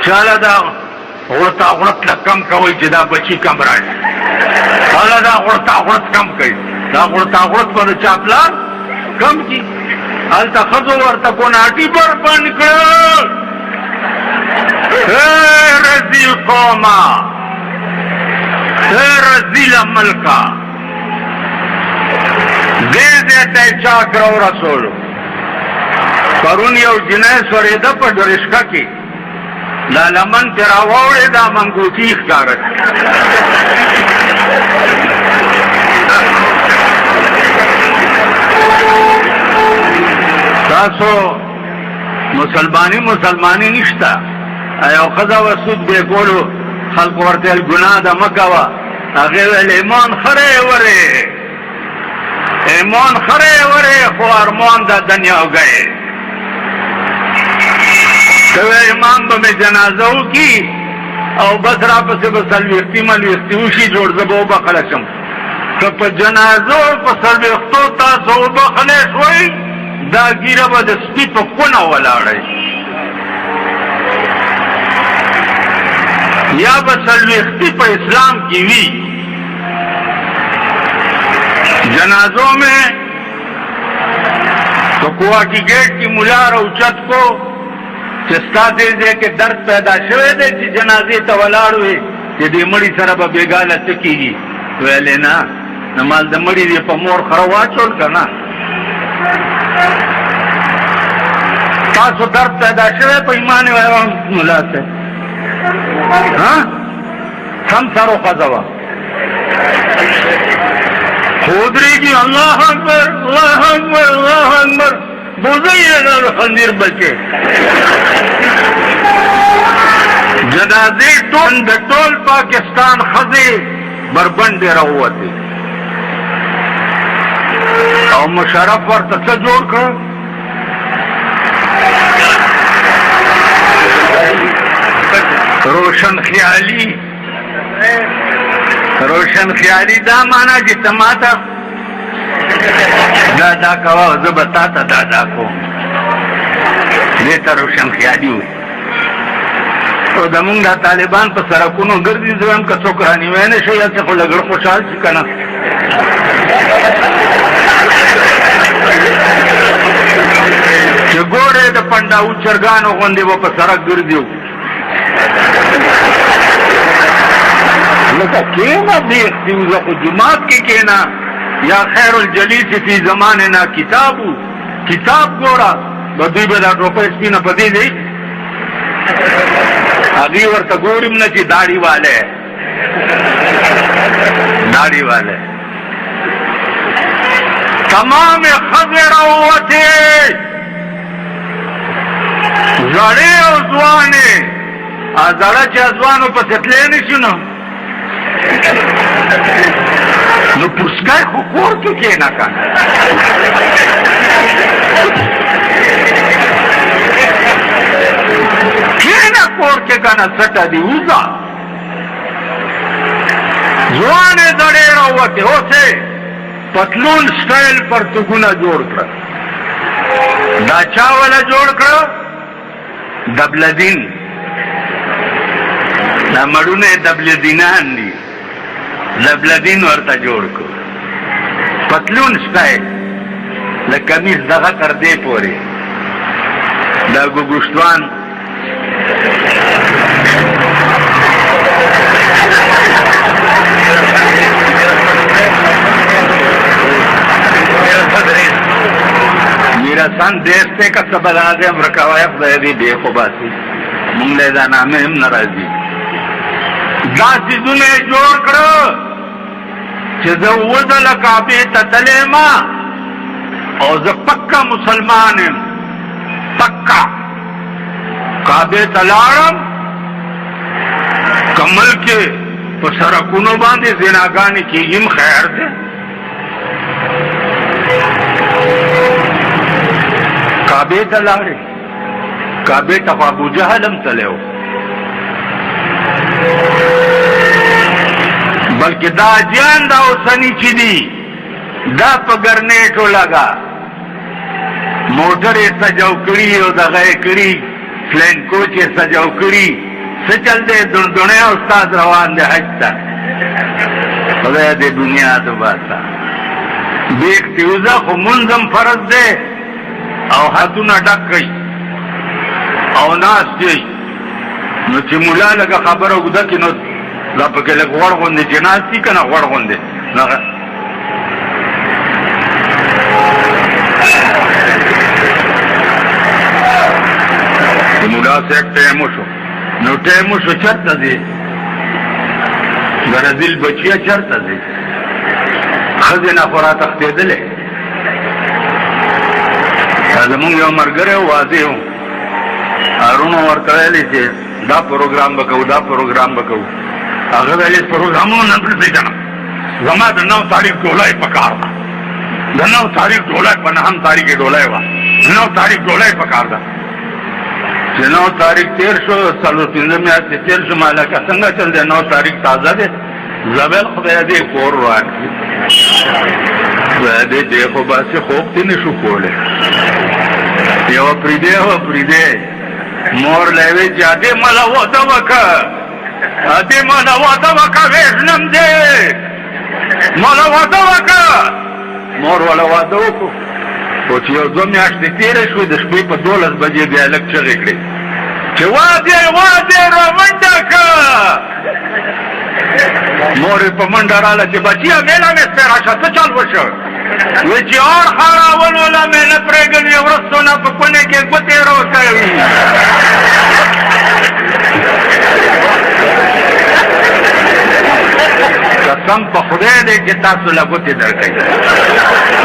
چاله دا غړتا غړت کم کوي چې دا بچی کم راځي چاله دا غړتا غړت کم کوي دا غړتا غړت په چاپلار کم کی هلته خزو ورته کوناټي پر بند کړ رزیل قوما رزیل ملکا دې ته چاکر او رسول پرون یو جنای سوریده په درشکا کې لا لمن تیرا ووړې دا منګوټی ښکارت تاسو مسلمانی نشتا ایو خدا و سود بے کولو خلق ورته الگناہ دا مکوا اغیو ایمان خره وره خو ارمان دا دنیا ہو گئے تو امام با میں جنازہ ہو کی او بس را پسی بسلویختی ملویختی جوڑ زبو بخلشم تو پا جنازو پسلویختو تاسو بخلش ہوئی دا گیره با دا سپی پا کنا ولاڑی یا بسلویختی پا اسلام کی وی جنازوں میں تو کوا کی گیٹ کی ملار اوچت کو چستا دے کہ درد پیدا شوے دے چی جنازی تا ولاڑ ہوئے چی دی مڑی سر با بیگالا چکی گی ویلے نا نمال دا مڑی دی پا مور خروا چول کرنا تاسو درد پیدا شوے پا ایمان ویوان ملا سے ہاں کم سارو خزوا خودری کی اللہ اکبر بوزینا خندیر بچے جنازے ٹول پاکستان خزے بربند رہوتے اور مشرف پر تسا جوڑ کر روشن خیالی دا مانا جی تماتا دادا کوا زبتا تا دادا کو دیتا روشن خیالی ہوئی تو دمونگ دا طالبان پا سرکونو گردی زویم کا سکرانی وینے شویا سے خو لگر خوشحال چکنا چه گوڑے دا پنداو چرگانو غندے وہ پا سرک گردیو لکا کینا دیکھتی ہوزا خود جماعت کی کینا یا خیر الجلیس فی زماننا کتاب گورا بدوی بدا روپے اسپینا پدی دی اگی ورطا گورم نا چی داڑی والے تمام خضر اووتے زڑے او زوانے زڑا چی ازوانو پس اتلے نشنو نو پسکای خو کور کې کېنا کنه کېنا کور کې کنه سټه دی وځه ځوانې دړې راوته اوسه پتلون سټایل پر تګونه جوړ کړ دا چا ولا جوړ کړ دبلدین دا مړونه دبلدینان دي لبلدین ورته جوړ کو پتلون سټایل لکمیز دغه تر دې پورې دا ګوګشتوان میرا سن دیستے کا سبل آدم رکاوائق دیدی بے خوباسی منگلے دا نامے ہم نرازی دا سیزونے جوڑ کرو چیزا وزل کعبی تتلے ما او زا پکا مسلمان پکا کعبی تلارم کمل کے پسرکونو باندے زناگانی کی ہم خیر دے کعبے تلارے کعبے تف ابو جہلم تلے ہو بلکہ دا جان دا سنی چی دی دا پگرنیٹو لگا موٹر سجاو کری او دا غی کری فلین کوچ سجاو کری څه چل دی دڼدڼی استاد روان دی حج ته خدای دې دنیا ته باسه بیک تیوزه خو منظم فرض دی او هاتونه ډک کوي او ناست دی نو چې ملا لږه خبره اوږده کړي نو دا پکې لږ غوړ غوندې چې ناست دي که نه غوړ غوندې د ملا صاحب ټایم وشو نو ټایم وشو چېرته ځې د رذیل بچیه چېرته ځې ښځې نه خو راتښتېدلې زمونږ یو ملګری و واضح و هارونه ورته ویلې چې دا پروګرام به کوو دا پروګرام به کوو هغه ویلې پروګرامونه نه پېژنم زما د 9 تاریخ ډولۍ په کار ده د 9 تاریخ ډولۍ په 9 تاریخ یې ډولۍ وه 9 تاریخ ډولۍ په کار ده چې 9 تاریخ تېر شو 4-5 میاشتې تېر شو ما لکه څنګه چل دی 9 تاریخ تازه دی زبل خدای دې کور راکړي خدای دې خو باسې خوب دې نه شو کولی یوه پرېږدې مور له یې ویل چې ادې مله واده وکړه ادې مله واده وکړه وېژنم دې مله واده وکړه مور والا واده وکړو خو چې یو 2 میاشتې تېره شوې د شپې په 12 بجې بیا لږ چغې کړې چې واده راونډه کړه مور یې په منډه راله چې بچیه میله مې سپی راشه څه چل وشو وی چې اور خاراول والا مې نه پرېږدي وروستو نه په کونې کې ګوتې راوتوي قسم په خدای دی چې تاسو له ګوتې درکوي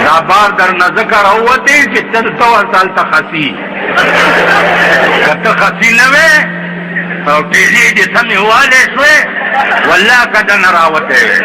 دا بار در نه ځکه راووتې چې ته ورته هلته خسي که ته خسي نه وې او ټیلې دې سمې والې شوې والله که دنه راوتې وې